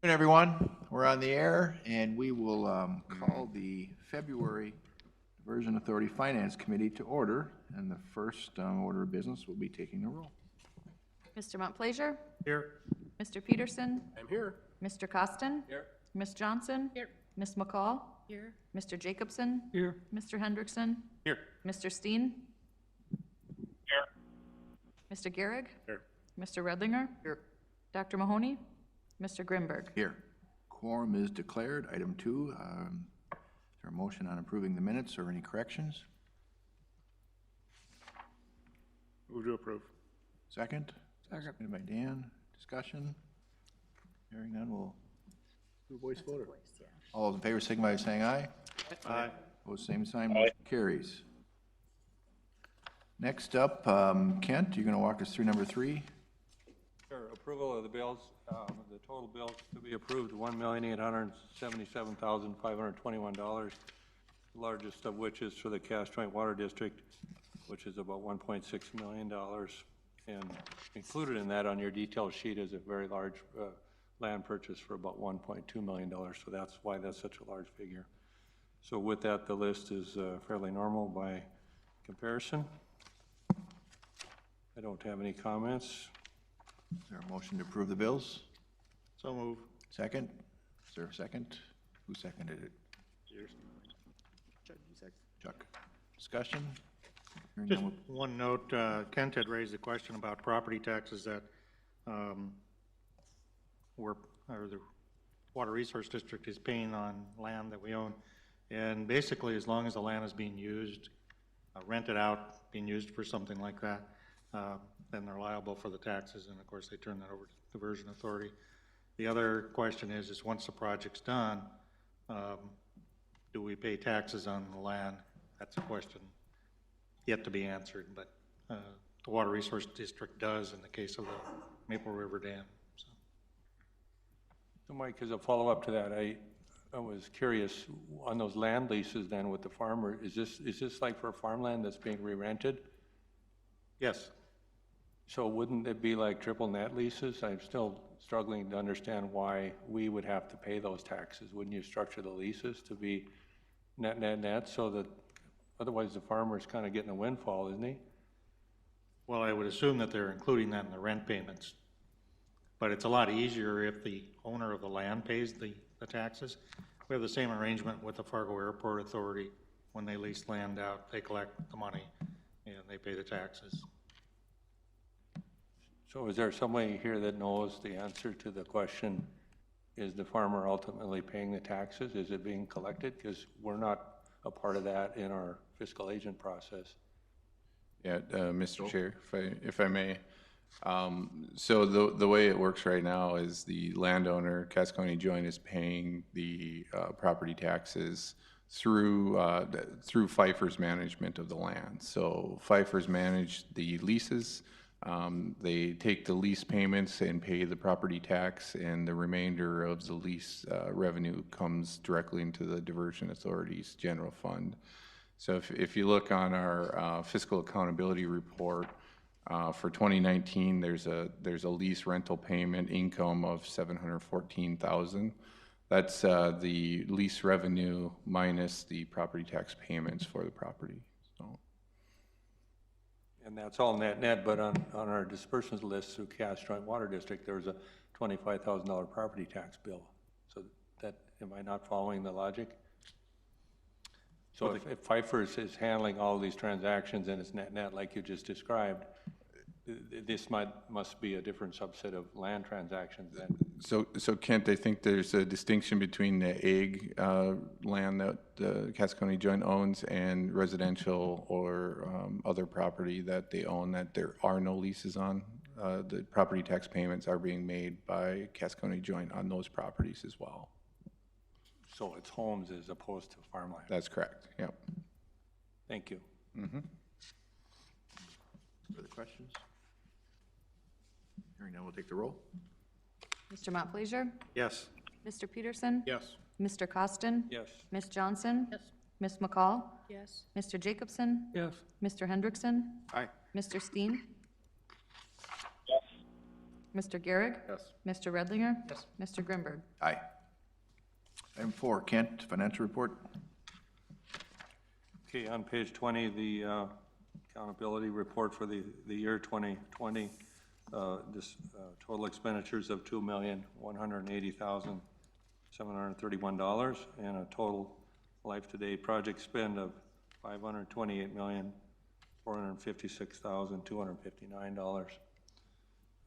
Good everyone, we're on the air, and we will call the February Diversion Authority Finance Committee to order, and the first order of business will be taking the roll. Mr. Montplaisir? Here. Mr. Peterson? I'm here. Mr. Costin? Here. Ms. Johnson? Here. Ms. McCall? Here. Mr. Jacobson? Here. Mr. Hendrickson? Here. Mr. Steen? Here. Mr. Gehrig? Here. Mr. Redlinger? Here. Dr. Mahoney? Mr. Grimberg? Here. Quorum is declared. Item 2, is there a motion on approving the minutes or any corrections? Move to approve. Second? Seconded by Dan. Discussion? Hearing none, we'll do a voice vote. All those in favor signify by saying aye. Aye. Opposed, same sign, motion carries. Next up, Kent, you're going to walk us through number 3. Sure. Approval of the bills. The total bills to be approved, $1,877,521, the largest of which is for the Cass Joint Water District, which is about $1.6 million. And included in that on your detail sheet is a very large land purchase for about $1.2 million. So that's why that's such a large figure. So with that, the list is fairly normal by comparison. I don't have any comments. Is there a motion to approve the bills? So move. Second? Is there a second? Who seconded it? Cheers. Chuck. Discussion? Hearing Just none, one note, Kent had raised a question about property taxes that the Water Resource District is paying on land that we own. And basically, as long as the land is being used, rented out, being used for something like that, then they're liable for the taxes, and of course they turn that over to the Diversion Authority. The other question is once the project's done, do we pay taxes on the land? That's a question yet to be answered, but the Water Resource District does in the case of the Maple River Dam. So Mike, as a follow-up to that, I was curious on those land leases then with the farmer, is this like for farmland that's being re-rented? Yes. So wouldn't it be like triple net leases? I'm still struggling to understand why we would have to pay those taxes. Wouldn't you structure the leases to be net so that otherwise the farmer's kind of getting a windfall, isn't he? Well, I would assume that they're including that in the rent payments, but it's a lot easier if the owner of the land pays the taxes. We have the same arrangement with the Fargo Airport Authority. When they lease land out, they collect the money and they pay the taxes. So is there somebody here that knows the answer to the question, is the farmer ultimately paying the taxes? Is it being collected? Because we're not a part of that in our fiscal agent process. Yeah, Mr. Chair, if I may. So the way it works right now is the landowner, Cass County Joint, is paying the property taxes through Pfeiffer's management of the land. So Pfeiffer's manage the leases. They take the lease payments and pay the property tax, and the remainder of the lease revenue comes directly into the Diversion Authority's general fund. So if you look on our fiscal accountability report for 2019, there's a lease rental payment income of $714,000. That's the lease revenue minus the property tax payments for the property. So. And that's all net, but on our disbursements list through Cass Joint Water District, there was a $25,000 property tax bill. So that, am I not following the logic? So if Pfeiffer's is handling all these transactions and it's net like you just described, this must be a different subset of land transactions then. So Kent, I think there's a distinction between the ag land that the Cass County Joint owns and residential or other property that they own that there are no leases on. The property tax payments are being made by Cass County Joint on those properties as well. So it's homes as opposed to farmland. That's correct. Yep. Thank you. Mm-hmm. further questions? Hearing none, we'll take the roll. Mr. Montplaisir? Yes. Mr. Peterson? Yes. Mr. Costin? Yes. Ms. Johnson? Yes. Ms. McCall? Yes. Mr. Jacobson? Yes. Mr. Hendrickson? Aye. Mr. Steen? Mr. Gehrig? Yes. Mr. Redlinger? Yes. Mr. Grimberg? Aye. Item 4, Kent, financial report. Okay, on page 20, the accountability report for the year 2020, total expenditures of $2,180,731 and a total life-to-date project spend of $528,456,259.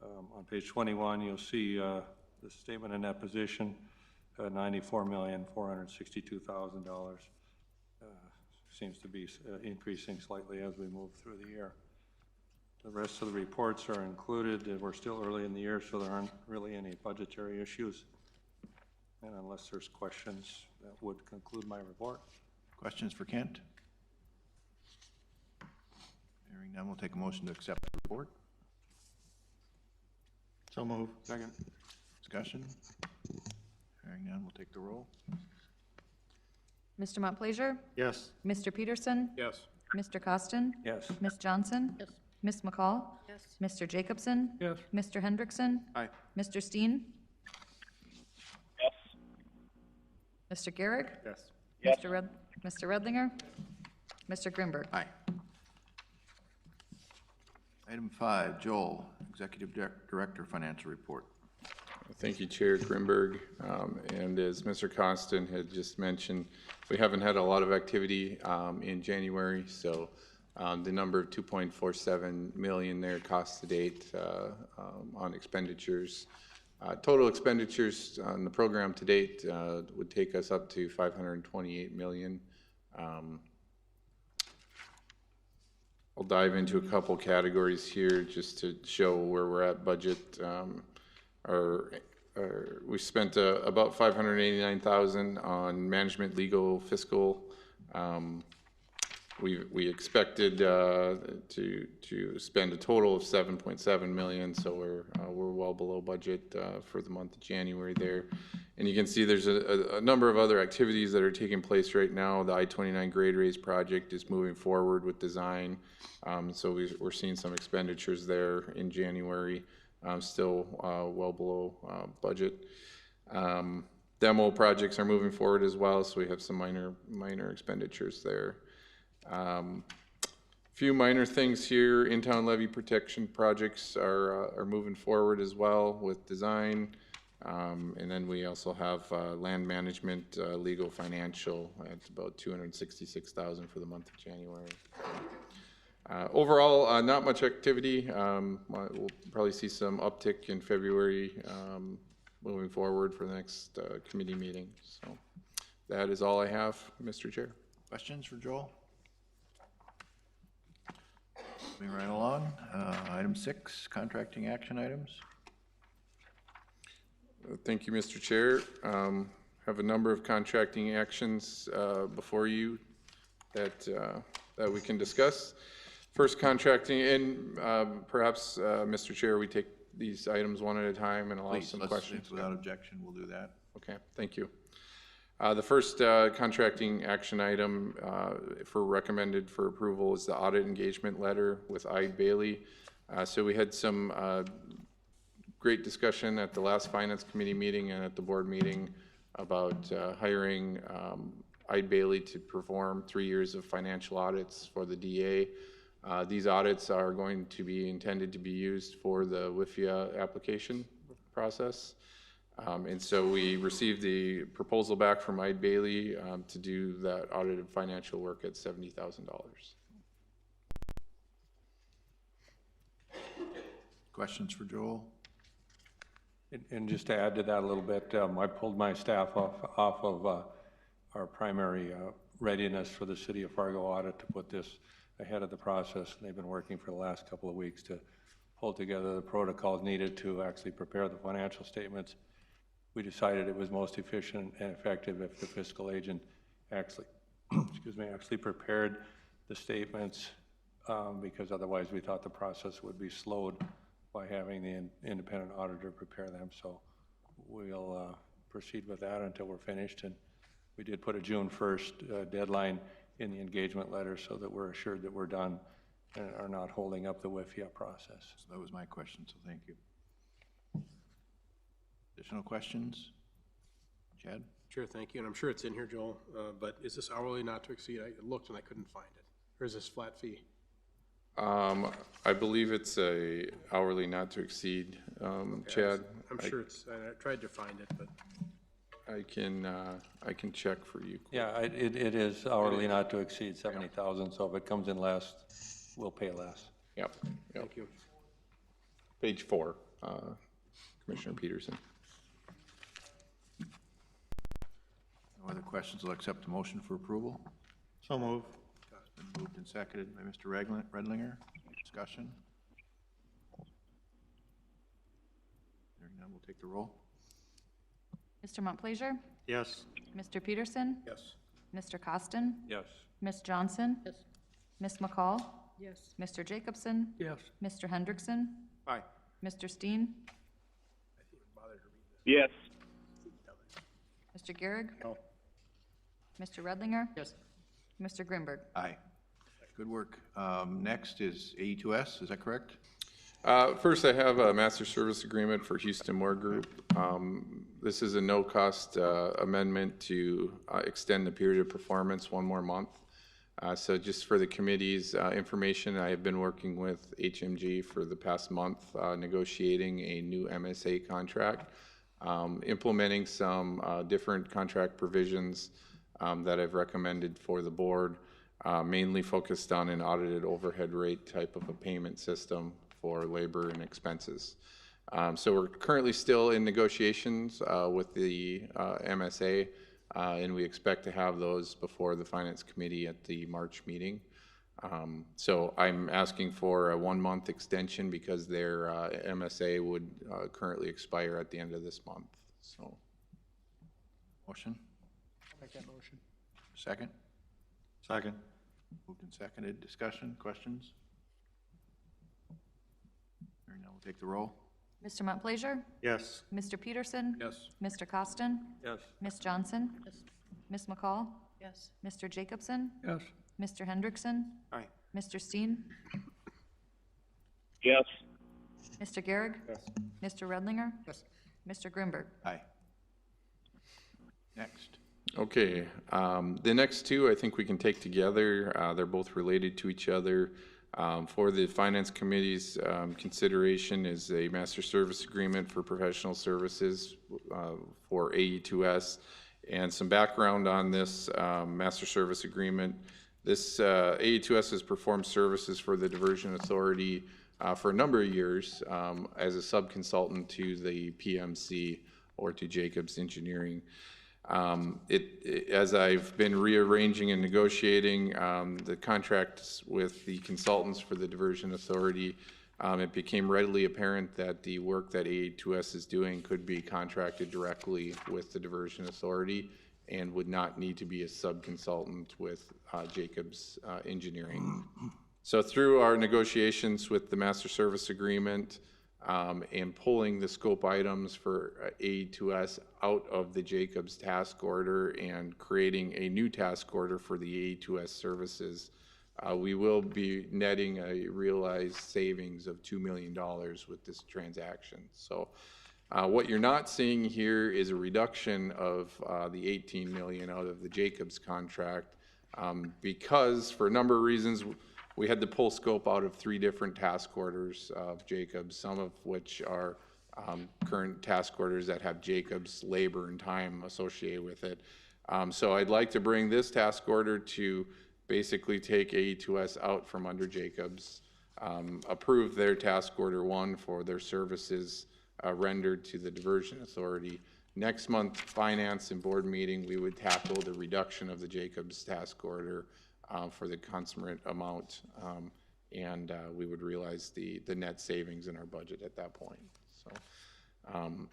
On page 21, you'll see the statement of net position, $94,462,000. Seems to be increasing slightly as we move through the year. The rest of the reports are included. We're still early in the year, so there aren't really any budgetary issues. And unless there's questions, that would conclude my report. Questions for Kent? Hearing none, we'll take a motion to accept the report. So move. Second. Discussion? Hearing none, we'll take the roll. Mr. Montplaisir? Yes. Mr. Peterson? Yes. Mr. Costin? Yes. Ms. Johnson? Yes. Ms. McCall? Yes. Mr. Jacobson? Yes. Mr. Hendrickson? Aye. Mr. Steen? Yes. Mr. Gehrig? Yes. Yes. Mr. Redlinger? Mr. Grimberg? Aye. Item 5, Joel, Executive Director, Financial Report. Thank you, Chair Grimberg. And as Mr. Costin had just mentioned, we haven't had a lot of activity in January, so the number of 2.47 million there cost to date on expenditures. Total expenditures on the program to date would take us up to 528 million. I'll dive into a couple categories here just to show where we're at budget. We spent about 589,000 on management, legal, fiscal. We expected to spend a total of 7.7 million, so we're well below budget for the month of January there. And you can see there's a number of other activities that are taking place right now. The I-29 grade raise project is moving forward with design, so we're seeing some expenditures there in January. Still well below budget. Demo projects are moving forward as well, so we have some minor expenditures there. Few minor things here. In-town levy protection projects are moving forward as well with design. And then we also have land management, legal, financial at about 266,000 for the month of January. Overall, not much activity. We'll probably see some uptick in February moving forward for the next committee meeting. So that is all I have, Mr. Chair. Questions for Joel? Moving right along. Item 6, contracting action items. Thank you, Mr. Chair. Have a number of contracting actions before you that we can discuss. First, contracting, and perhaps, Mr. Chair, we take these items one at a time and allow Please, some let's, questions. without objection, we'll do that. Okay, thank you. The first contracting action item recommended for approval is the audit engagement letter with Eide Bailey. So we had some great discussion at the last Finance Committee meeting and at the board meeting about hiring Eide Bailey to perform 3 years of financial audits for the DA. These audits are going to be intended to be used for the WIFIA application process. And so we received the proposal back from Eide Bailey to do that audited financial work at $70,000. Questions for Joel? And just to add to that a little bit, I pulled my staff off of our primary readiness for the City of Fargo audit to put this ahead of the process. And they've been working for the last couple of weeks to pull together the protocols needed to actually prepare the financial statements. We decided it was most efficient and effective if the fiscal agent actually, actually prepared the statements, because otherwise we thought the process would be slowed by having the independent auditor prepare them. So we'll proceed with that until we're finished. And we did put a June 1st deadline in the engagement letter so that we're assured that we're done and are not holding up the WIFIA process. So that was my question, so thank you. Additional questions? Chad? Sure, thank you, and I'm sure it's in here, Joel, but is this hourly not to exceed? I looked and I couldn't find it. Or is this flat fee? I believe it's a hourly not to exceed, Chad. I'm sure it's, I tried to find it, but I can check for you. Yeah, it is hourly not to exceed 70,000, so if it comes in less, we'll pay less. Yep, yep. thank you. Page 4, Commissioner Peterson. No other questions? I'll accept the motion for approval. So move. It's been moved and seconded by Mr. Redlinger. Discussion? Hearing none, we'll take the roll. Mr. Montplaisir? Yes. Mr. Peterson? Yes. Mr. Costin? Yes. Ms. Johnson? Yes. Ms. McCall? Yes. Mr. Jacobson? Yes. Mr. Hendrickson? Aye. Mr. Steen? Yes. Mr. Gehrig? No. Mr. Redlinger? Yes. Mr. Grimberg? Aye. Good work. Next is AE2S, is that correct? First, I have a master service agreement for Houston Moore Group. This is a no-cost amendment to extend the period of performance one more month. So just for the committee's information, I have been working with HMG for the past month, negotiating a new MSA contract, implementing some different contract provisions that I've recommended for the board, mainly focused on an audited overhead rate type of a payment system for labor and expenses. So we're currently still in negotiations with the MSA, and we expect to have those before the Finance Committee at the March meeting. So I'm asking for a 1-month extension because their MSA would currently expire at the end of this month. So, Motion? I'll make that motion. Second? Second. Moved and seconded. Discussion, questions? Hearing none, we'll take the roll. Mr. Montplaisir? Yes. Mr. Peterson? Yes. Mr. Costin? Yes. Ms. Johnson? Yes. Ms. McCall? Yes. Mr. Jacobson? Yes. Mr. Hendrickson? Aye. Mr. Steen? Yes. Mr. Gehrig? Yes. Mr. Redlinger? Yes. Mr. Grimberg? Aye. Next. okay, the next two I think we can take together. They're both related to each other. For the Finance Committee's consideration is a master service agreement for professional services for AE2S. And some background on this master service agreement. This AE2S has performed services for the Diversion Authority for a number of years as a subconsultant to the PMC or to Jacobs Engineering. As I've been rearranging and negotiating the contracts with the consultants for the Diversion Authority, it became readily apparent that the work that AE2S is doing could be contracted directly with the Diversion Authority and would not need to be a subconsultant with Jacobs Engineering. So through our negotiations with the Master Service Agreement, and pulling the scope items for AE2S out of the Jacobs task order and creating a new task order for the AE2S services, we will be netting a realized savings of $2 million with this transaction. So what you're not seeing here is a reduction of the $18 million out of the Jacobs contract because for a number of reasons, we had to pull scope out of 3 different task orders of Jacobs, some of which are current task orders that have Jacobs labor and time associated with it. So I'd like to bring this task order to basically take AE2S out from under Jacobs, approve their task order 1 for their services rendered to the Diversion Authority. Next month, Finance and Board meeting, we would tackle the reduction of the Jacobs task order for the consummate amount, and we would realize the net savings in our budget at that point.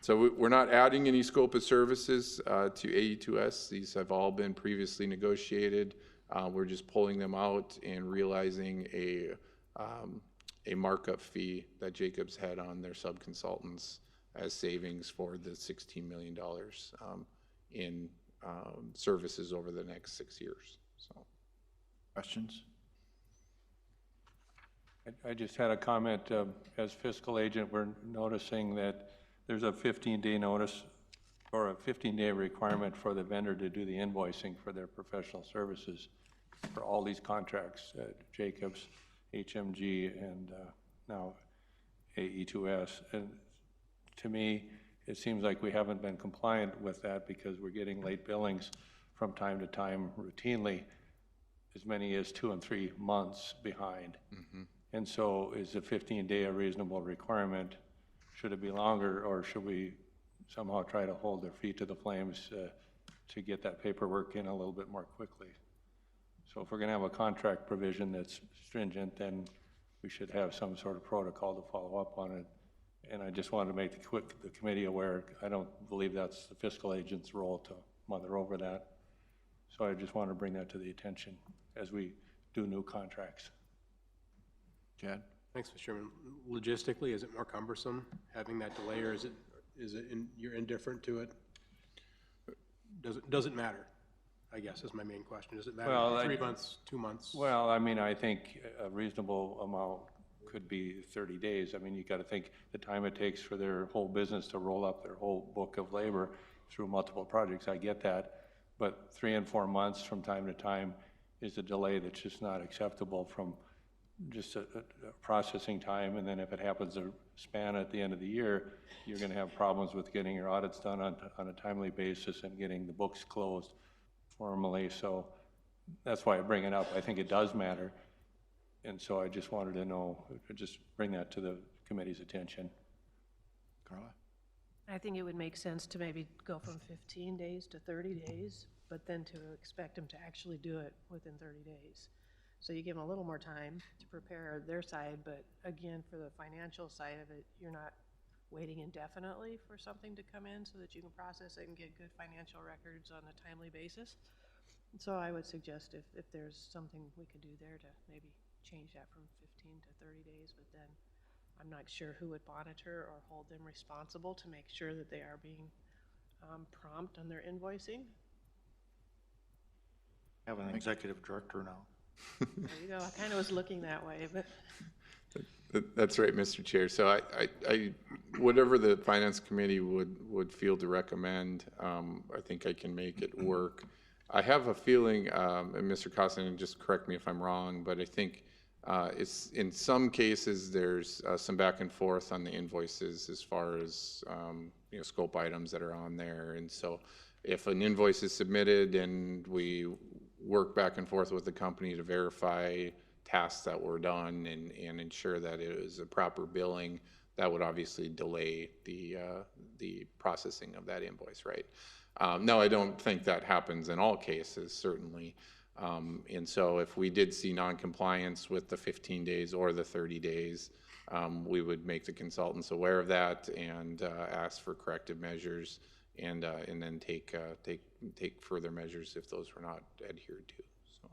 So we're not adding any scope of services to AE2S. These have all been previously negotiated. We're just pulling them out and realizing a markup fee that Jacobs had on their subconsultants as savings for the $16 million in services over the next 6 years. So. Questions? I just had a comment. As fiscal agent, we're noticing that there's a 15-day notice or a 15-day requirement for the vendor to do the invoicing for their professional services for all these contracts, Jacobs, HMG, and now AE2S. And to me, it seems like we haven't been compliant with that because we're getting late billings from time to time routinely, as many as 2 and 3 months behind. And so is a 15-day a reasonable requirement? Should it be longer, or should we somehow try to hold their feet to the flames to get that paperwork in a little bit more quickly? So if we're gonna have a contract provision that's stringent, then we should have some sort of protocol to follow up on it. And I just wanted to make the committee aware, I don't believe that's the fiscal agent's role to mother over that. So I just want to bring that to the attention as we do new contracts. Chad? Thanks, Mr. Chairman. Logistically, is it more cumbersome having that delay, or is it you're indifferent to it? Does it matter? I guess is my main question. Does it matter? Well, 3 months, 2 months? Well, I mean, I think a reasonable amount could be 30 days. I mean, you got to think the time it takes for their whole business to roll up their whole book of labor through multiple projects. I get that. But 3 and 4 months from time to time is a delay that's just not acceptable from just a processing time. And then if it happens to span at the end of the year, you're going to have problems with getting your audits done on a timely basis and getting the books closed formally. So that's why I bring it up. I think it does matter. And so I just wanted to know, just bring that to the committee's attention. Carla? I think it would make sense to maybe go from 15 days to 30 days, but then to expect them to actually do it within 30 days. So you give them a little more time to prepare their side, but again, for the financial side of it, you're not waiting indefinitely for something to come in so that you can process it and get good financial records on a timely basis. And so I would suggest if there's something we could do there to maybe change that from 15 to 30 days, but then I'm not sure who would monitor or hold them responsible to make sure that they are being prompt on their invoicing. Have an executive director now. There you go. I kind of was looking that way, but That's right, Mr. Chair. So I whatever the finance committee would feel to recommend, I think I can make it work. I have a feeling, and Mr. Costin, just correct me if I'm wrong, but I think it's in some cases there's some back and forth on the invoices as far as scope items that are on there, and so if an invoice is submitted and we work back and forth with the company to verify tasks that were done and ensure that it is a proper billing, that would obviously delay the processing of that invoice, right? No, I don't think that happens in all cases, certainly. And so if we did see non-compliance with the 15 days or the 30 days, we would make the consultants aware of that and ask for corrective measures and then take further measures if those were not adhered to. So.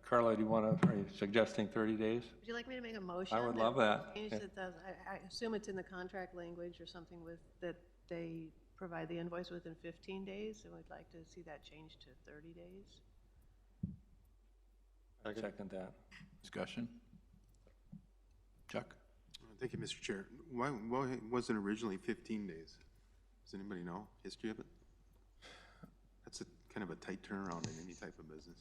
Carla, are you suggesting 30 days? would you like me to make a motion? I would love that. Change it, I assume it's in the contract language or something with that they provide the invoice within 15 days, and we'd like to see that changed to 30 days. I second that. Discussion? Chuck? Thank you, Mr. Chair. Why wasn't it originally 15 days? Does anybody know history of it? That's kind of a tight turnaround in any type of business.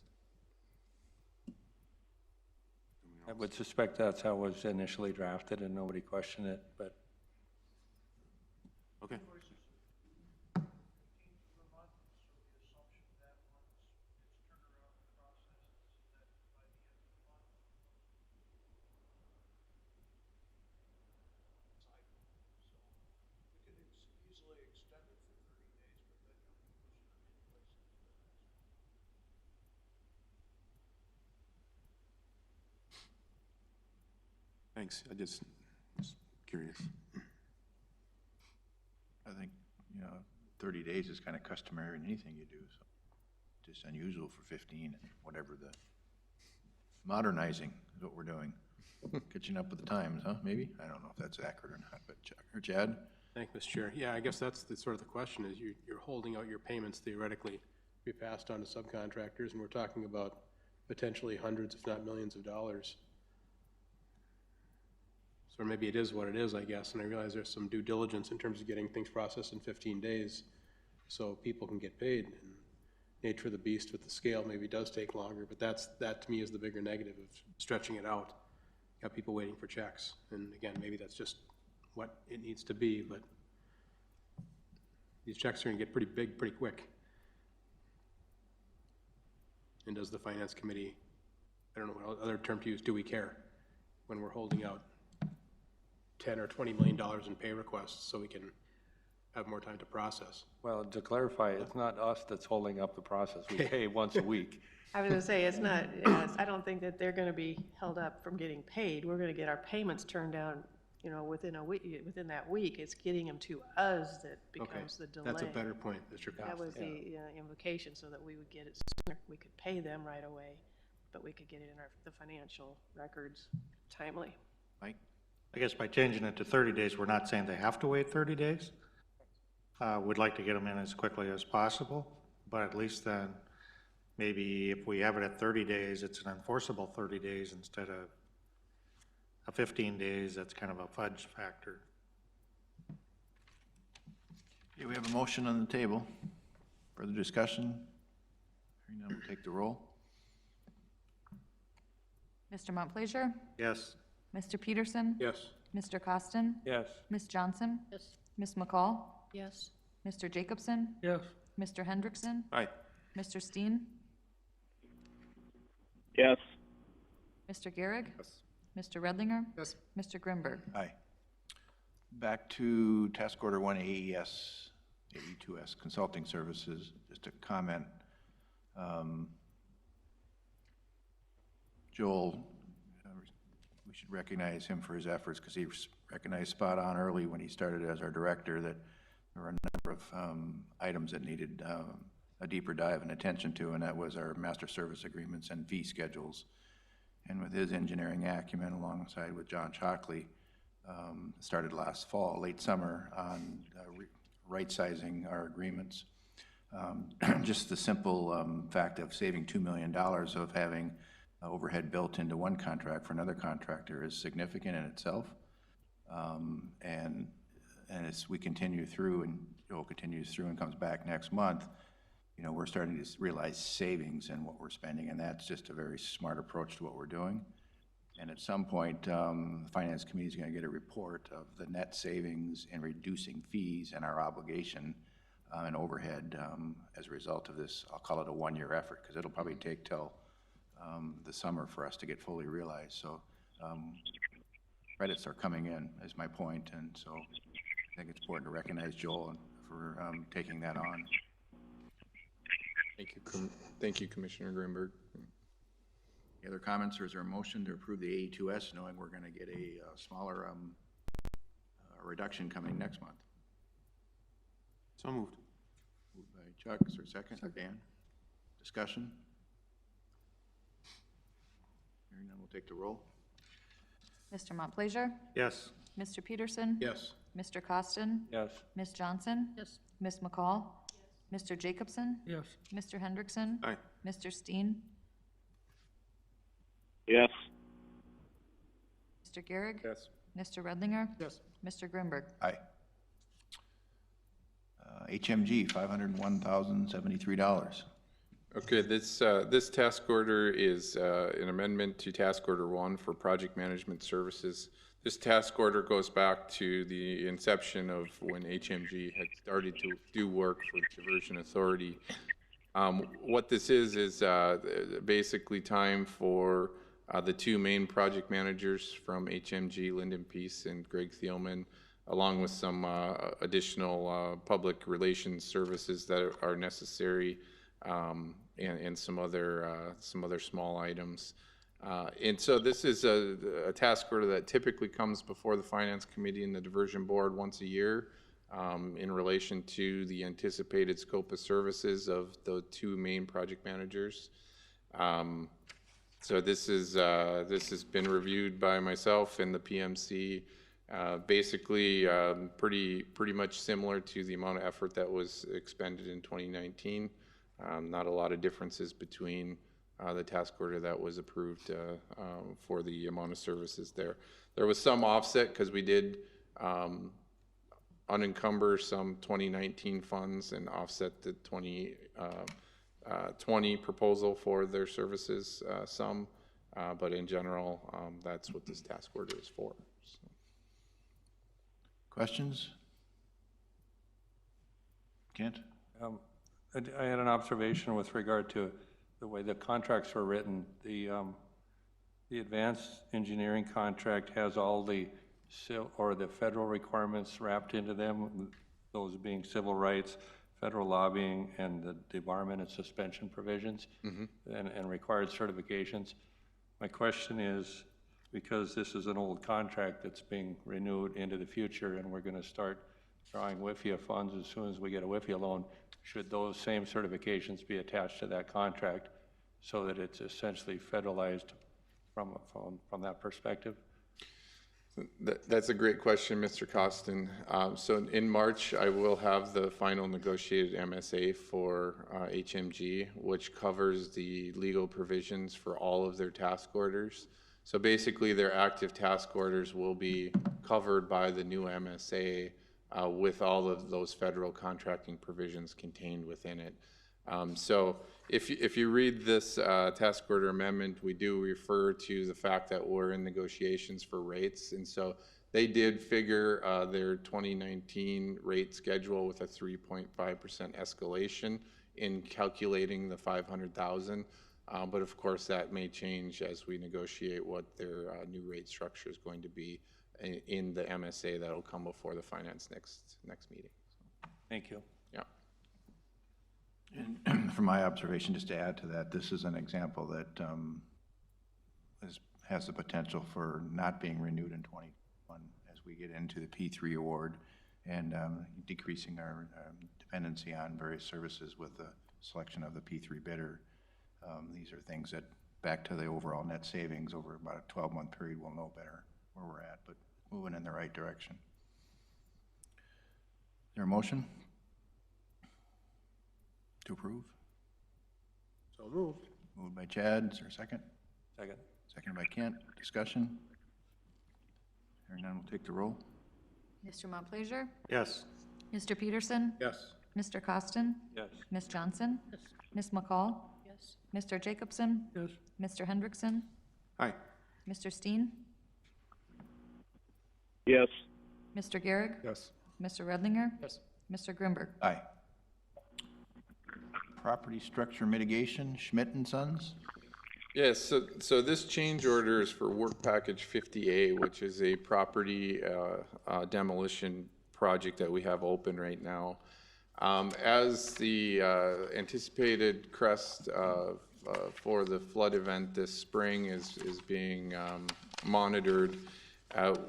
I would suspect that's how it was initially drafted and nobody questioned it, but Okay. Thanks. I just was curious. I think, 30 days is kind of customary in anything you do, so just unusual for 15 and whatever the modernizing is what we're doing. Catching up with the times, huh, maybe? I don't know if that's accurate or not, but Chuck, or Chad? Thank you, Mr. Chair. Yeah, I guess that's the sort of the question is you're holding out your payments theoretically to be passed on to subcontractors, and we're talking about potentially hundreds, if not millions of dollars. So maybe it is what it is, I guess, and I realize there's some due diligence in terms of getting things processed in 15 days so people can get paid. And nature of the beast with the scale maybe does take longer, but that to me is the bigger negative of stretching it out. Got people waiting for checks, and again, maybe that's just what it needs to be, but these checks are gonna get pretty big pretty quick. And does the finance committee, I don't know what other term to use, do we care when we're holding out $10 or $20 million in pay requests so we can have more time to process? Well, to clarify, it's not us that's holding up the process. We pay once a week. I was gonna say, it's not, yes, I don't think that they're gonna be held up from getting paid. We're gonna get our payments turned down, you know, within a week, within that week. It's getting them to us that becomes the delay. That's a better point, Mr. That Costa. was the invocation, so that we would get it sooner. We could pay them right away, but we could get it in the financial records timely. Mike? I guess by changing it to 30 days, we're not saying they have to wait 30 days. We'd like to get them in as quickly as possible, but at least then, maybe if we have it at 30 days, it's an enforceable 30 days instead of a 15 days. That's kind of a fudge factor. Okay, we have a motion on the table. Further discussion? Hearing none, we'll take the roll. Mr. Montplaisir? Yes. Mr. Peterson? Yes. Mr. Costin? Yes. Ms. Johnson? Yes. Ms. McCall? Yes. Mr. Jacobson? Yes. Mr. Hendrickson? Aye. Mr. Steen? Yes. Mr. Gehrig? Mr. Redlinger? Yes. Mr. Grimberg? Aye. Back to task order 1 AES, AE2S Consulting Services. Just a comment. Joel, we should recognize him for his efforts because he recognized spot on early when he started as our director that there were a number of items that needed a deeper dive and attention to, and that was our master service agreements and fee schedules. And with his engineering acumen, alongside with John Shockley, started last fall, late summer, on right-sizing our agreements. Just the simple fact of saving $2 million of having overhead built into one contract for another contractor is significant in itself. And as we continue through, and Joel continues through and comes back next month, you know, we're starting to realize savings in what we're spending, and that's just a very smart approach to what we're doing. And at some point, the Finance Committee is going to get a report of the net savings in reducing fees and our obligation and overhead as a result of this. I'll call it a one-year effort, because it'll probably take till the summer for us to get fully realized. So credits are coming in, is my point, and so I think it's important to recognize Joel for taking that on. Thank you, Commissioner Grimberg. Any other comments, or is there a motion to approve the AE2S, knowing we're going to get a smaller reduction coming next month? So moved. Moved by Chuck, is there a second? Dan? Discussion? Hearing none, we'll take the roll. Mr. Montplaisir? Yes. Mr. Peterson? Yes. Mr. Costin? Yes. Ms. Johnson? Yes. Ms. McCall? Mr. Jacobson? Yes. Mr. Hendrickson? Aye. Mr. Steen? Yes. Mr. Gehrig? Yes. Mr. Redlinger? Yes. Mr. Grimberg? Aye. HMG, $501,073. Okay, this task order is an amendment to task order 1 for project management services. This task order goes back to the inception of when HMG had started to do work for the Diversion Authority. What this is basically time for the two main project managers from HMG, Lyndon Peace and Greg Thielman, along with some additional public relations services that are necessary, and some other small items. And so this is a task order that typically comes before the Finance Committee and the Diversion Board once a year in relation to the anticipated scope of services of the two main project managers. So this has been reviewed by myself and the PMC. Basically, pretty much similar to the amount of effort that was expended in 2019. Not a lot of differences between the task order that was approved for the amount of services there. There was some offset because we did unencumber some 2019 funds and offset the 2020 proposal for their services some, but in general, that's what this task order is for. So. Questions? Kent? I had an observation with regard to the way the contracts were written. The advanced engineering contract has all the federal requirements wrapped into them, those being civil rights, federal lobbying, and the debarment and suspension provisions, and required certifications. My question is, because this is an old contract that's being renewed into the future, and we're going to start drawing WIFIA funds as soon as we get a WIFIA loan, should those same certifications be attached to that contract so that it's essentially federalized from that perspective? That's a great question, Mr. Costin. So in March, I will have the final negotiated MSA for HMG, which covers the legal provisions for all of their task orders. So basically, their active task orders will be covered by the new MSA with all of those federal contracting provisions contained within it. So if you read this task order amendment, we do refer to the fact that we're in negotiations for rates. And so they did figure their 2019 rate schedule with a 3.5% escalation in calculating the 500,000. But of course, that may change as we negotiate what their new rate structure is going to be in the MSA that will come before the finance next meeting. Thank you. Yeah. And from my observation, just to add to that, this is an example that has the potential for not being renewed in 2021 as we get into the P3 award and decreasing our dependency on various services with the selection of the P3 bidder. These are things that, back to the overall net savings over about a 12-month period, we'll know better where we're at, but moving in the right direction. Is there a motion to approve? So moved. Moved by Chad. Is there a second? Second. Second by Kent. Discussion? Hearing none, we'll take the roll. Mr. Montplaisir? Yes. Mr. Peterson? Yes. Mr. Costin? Yes. Ms. Johnson? Ms. McCall? Yes. Mr. Jacobson? Yes. Mr. Hendrickson? Aye. Mr. Steen? Yes. Mr. Garrick? Yes. Mr. Redlinger? Yes. Mr. Grimberg? Aye. Property structure mitigation, Schmidt and Sons? Yes, so this change order is for work package 50A, which is a property demolition project that we have open right now. As the anticipated crest for the flood event this spring is being monitored,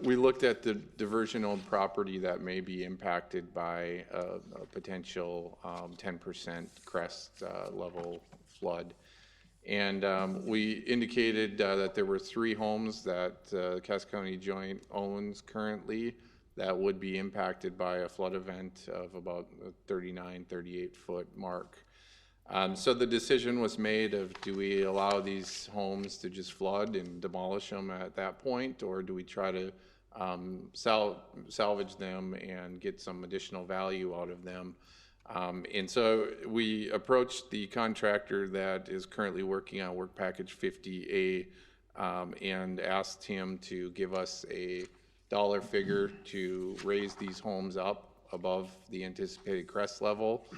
we looked at the diversion owned property that may be impacted by a potential 10% crest level flood. And we indicated that there were 3 homes that Cass County Joint owns currently that would be impacted by a flood event of about a 39, 38 foot mark. So the decision was made of, do we allow these homes to just flood and demolish them at that point, or do we try to salvage them and get some additional value out of them? And so we approached the contractor that is currently working on work package 50A and asked him to give us a dollar figure to raise these homes up above the anticipated crest level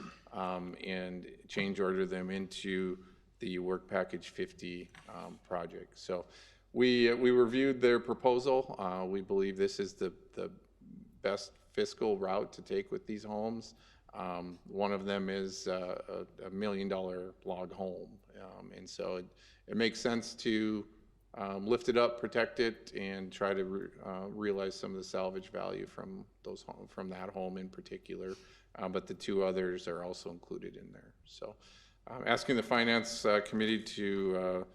and change order them into the work package 50 project. So we reviewed their proposal. We believe this is the best fiscal route to take with these homes. One of them is a $1 million log home. And so it makes sense to lift it up, protect it, and try to realize some of the salvage value from that home in particular. But the 2 others are also included in there. So asking the Finance Committee to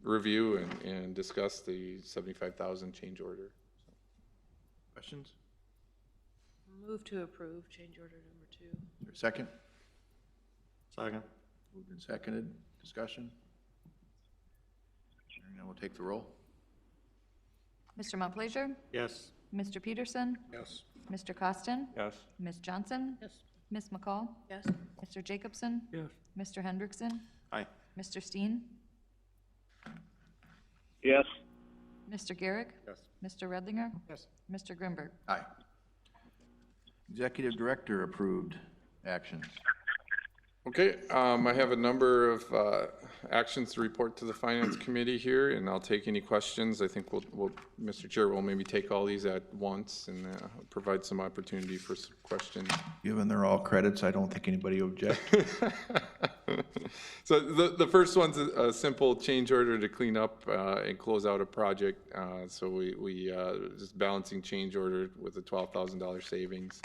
review and discuss the $75,000 change order. So. Questions? Move to approve change order number 2. Is there a second? Second. Moved and seconded. Discussion? Hearing none, we'll take the roll. Mr. Montplaisir? Yes. Mr. Peterson? Yes. Mr. Costin? Yes. Ms. Johnson? Yes. Ms. McCall? Yes. Mr. Jacobson? Yes. Mr. Hendrickson? Aye. Mr. Steen? Yes. Mr. Garrick? Yes. Mr. Redlinger? Yes. Mr. Grimberg? Aye. Executive Director approved actions. Okay, I have a number of actions to report to the Finance Committee here, and I'll take any questions. I think Mr. Chair, we'll maybe take all these at once and provide some opportunity for some questions. Given they're all credits, I don't think anybody will object. So the first one's a simple change order to clean up and close out a project. So we just balancing change order with a $12,000 savings.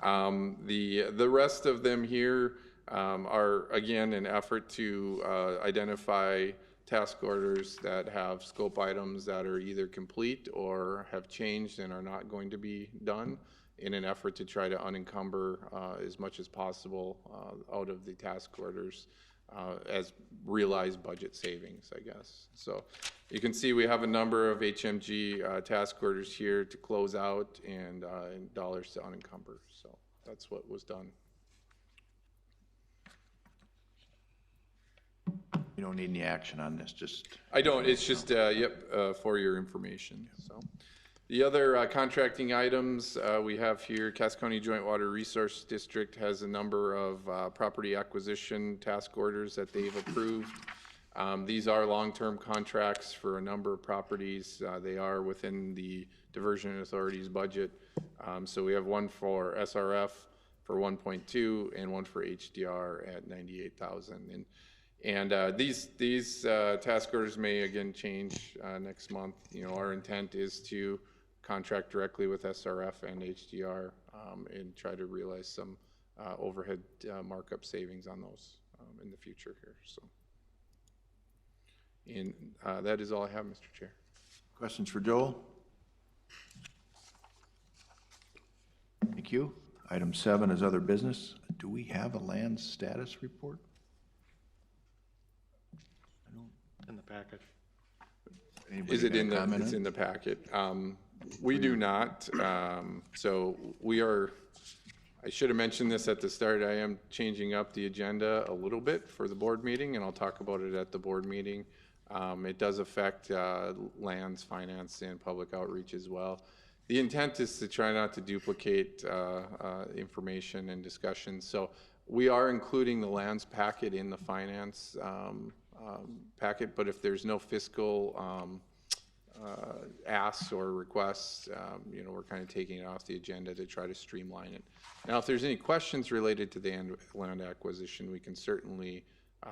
The rest of them here are, again, an effort to identify task orders that have scope items that are either complete or have changed and are not going to be done, in an effort to try to unencumber as much as possible out of the task orders as realized budget savings, I guess. So you can see we have a number of HMG task orders here to close out and dollars to unencumber. So that's what was done. You don't need any action on this, just, I don't, it's just, for your information, so. The other contracting items we have here, Cass County Joint Water Resource District has a number of property acquisition task orders that they've approved. These are long-term contracts for a number of properties. They are within the Diversion Authority's budget. So we have one for SRF for 1.2 and one for HDR at 98,000. And these task orders may again change next month. You know, our intent is to contract directly with SRF and HDR and try to realize some overhead markup savings on those in the future here. So, and that is all I have, Mr. Chair. questions for Joel? Thank you. Item 7 is other business. Do we have a land status report? In the packet. Anybody Is it got a in the, comment it's on it? in the packet. We do not, so we are, I should have mentioned this at the start, I am changing up the agenda a little bit for the board meeting, and I'll talk about it at the board meeting. It does affect lands, finance, and public outreach as well. The intent is to try not to duplicate information and discussions, so we are including the lands packet in the finance packet, but if there's no fiscal asks or requests, you know, we're kind of taking it off the agenda to try to streamline it. Now, if there's any questions related to the land acquisition, we can certainly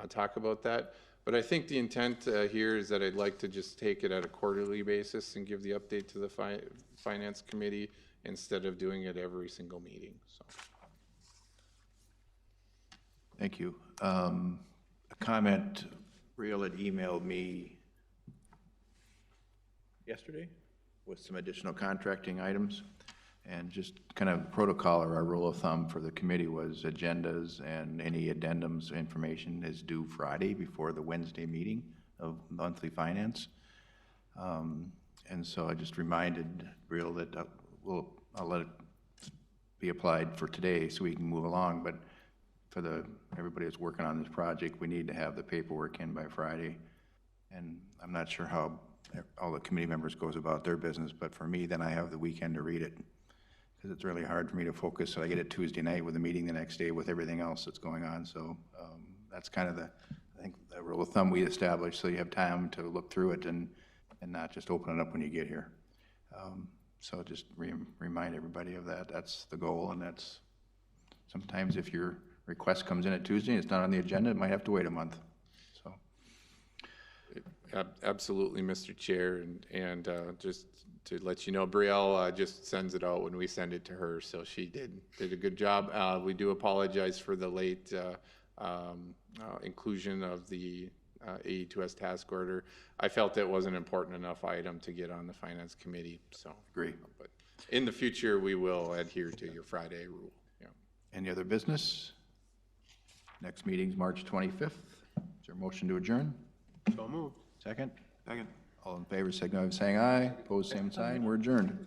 talk about that. But I think the intent here is that I'd like to just take it at a quarterly basis and give the update to the Finance Committee instead of doing it every single meeting. So. Thank you. A comment, Real had emailed me yesterday with some additional contracting items, and just kind of protocol, or our rule of thumb for the committee was agendas and any addendums information is due Friday before the Wednesday meeting of monthly finance. And so I just reminded Real that I'll let it be applied for today so we can move along, but for everybody that's working on this project, we need to have the paperwork in by Friday. And I'm not sure how all the committee members goes about their business, but for me, then I have the weekend to read it, because it's really hard for me to focus. So I get it Tuesday night with a meeting the next day with everything else that's going on. So that's kind of I think the rule of thumb we established, so you have time to look through it and not just open it up when you get here. So just remind everybody of that. That's the goal, and that's sometimes if your request comes in at Tuesday and it's not on the agenda, it might have to wait a month. So. Absolutely, Mr. Chair, and just to let you know, Brielle just sends it out when we send it to her, so she did a good job. We do apologize for the late inclusion of the AE2S task order. I felt it was an important enough item to get on the Finance Committee, so. Agree. But in the future, we will adhere to your Friday rule. Yeah. Any other business? Next meeting's March 25th. Is there a motion to adjourn? So moved. Second? Second. All in favor, signify by saying aye. Opposed, same sign. We're adjourned.